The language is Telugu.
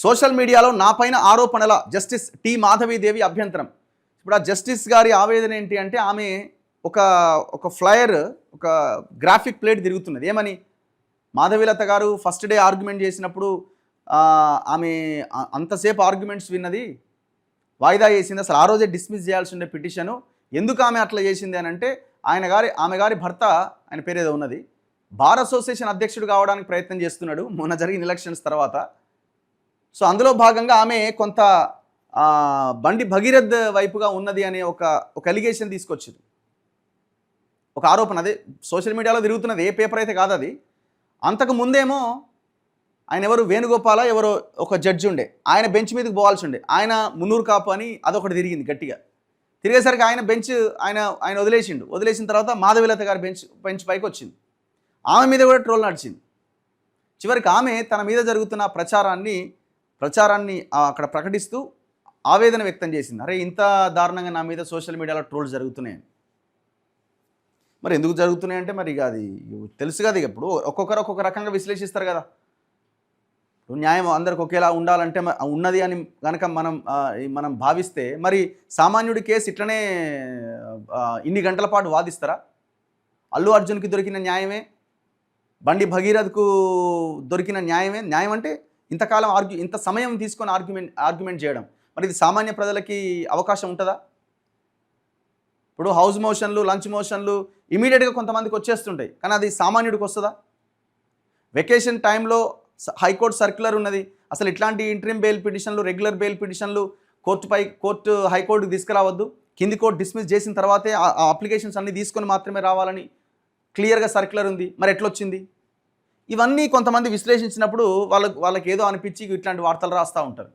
సోషల్ మీడియాలో నాపైన ఆరోపణల జస్టిస్ టి మాధవీదేవి అభ్యంతరం. ఇప్పుడు ఆ జస్టిస్ గారి ఆవేదన ఏంటి అంటే ఆమె ఒక ఒక ఫ్లయర్ ఒక గ్రాఫిక్ ప్లేట్ తిరుగుతున్నది. ఏమని మాధవీలత గారు ఫస్ట్ డే ఆర్గ్యుమెంట్ చేసినప్పుడు ఆమె అంతసేపు ఆర్గ్యుమెంట్స్ విన్నది వాయిదా వేసింది. అసలు ఆ రోజే డిస్మిస్ చేయాల్సి ఉండే పిటిషను. ఎందుకు ఆమె అట్లా చేసింది అని అంటే ఆమె గారి భర్త, ఆయన పేరు ఏదో ఉన్నది, బార్ అసోసియేషన్ అధ్యక్షుడు కావడానికి ప్రయత్నం చేస్తున్నాడు మొన్న జరిగిన ఎలక్షన్స్ తర్వాత. సో అందులో భాగంగా ఆమె కొంత బండి భగీరథ్ వైపుగా ఉన్నది అనే ఒక ఎలిగేషన్ తీసుకొచ్చింది, ఒక ఆరోపణ. అదే సోషల్ మీడియాలో తిరుగుతున్నది, ఏ పేపర్ అయితే కాదు అది. అంతకు ముందేమో ఆయన ఎవరు వేణుగోపాల ఎవరో ఒక జడ్జి ఉండే, ఆయన బెంచ్ మీదకి పోవాల్సి ఉండే, ఆయన మున్నూరు కాపు అని అదొకటి తిరిగింది గట్టిగా. తిరిగేసరికి ఆయన బెంచ్ ఆయన వదిలేసిన తర్వాత మాధవీలత గారి బెంచ్ పైకి వచ్చింది. ఆమె మీద కూడా ట్రోల్ నడిచింది. చివరికి ఆమె తన మీద జరుగుతున్న ప్రచారాన్ని అక్కడ ప్రకటిస్తూ ఆవేదన వ్యక్తం చేసింది. అరే ఇంత దారుణంగా నా మీద సోషల్ మీడియాలో ట్రోల్స్ జరుగుతున్నాయని. మరి ఎందుకు జరుగుతున్నాయంటే మరి ఇక అది తెలుసు కదా. ఇప్పుడు ఒక్కొక్కరు ఒక్కొక్క రకంగా విశ్లేషిస్తారు కదా. న్యాయం అందరికి ఒకేలా ఉండాలంటే ఉన్నది అని కనుక మనం భావిస్తే మరి సామాన్యుడి కేసు ఇట్లనే ఇన్ని గంటల పాటు వాదిస్తారా? అల్లు అర్జున్కి దొరికిన న్యాయమే, బండి భగీరథ్కు దొరికిన న్యాయమే. న్యాయం అంటే ఇంతకాలం ఇంత సమయం తీసుకొని ఆర్గ్యుమెంట్ చేయడం, మరి ఇది సామాన్య ప్రజలకి అవకాశం ఉంటుందా? ఇప్పుడు హౌస్ మోషన్లు, లంచ్ మోషన్లు ఇమీడియట్గా కొంతమందికి వచ్చేస్తుంటాయి, కానీ అది సామాన్యుడికి వస్తుందా? వెకేషన్ టైంలో హైకోర్టు సర్క్యులర్ ఉన్నది. అసలు ఇట్లాంటి ఇంటరిమ్ బెయిల్ పిటిషన్లు, రెగ్యులర్ బెయిల్ పిటిషన్లు హైకోర్టుకు తీసుకురావద్దు, కింది కోర్టు డిస్మిస్ చేసిన తర్వాతే ఆ అప్లికేషన్స్ అన్నీ తీసుకొని మాత్రమే రావాలని క్లియర్గా సర్క్యులర్ ఉంది. మరి ఎట్లొచ్చింది? ఇవన్నీ కొంతమంది విశ్లేషించినప్పుడు వాళ్ళకి ఏదో అనిపించి ఇట్లాంటి వార్తలు రాస్తూ ఉంటారు.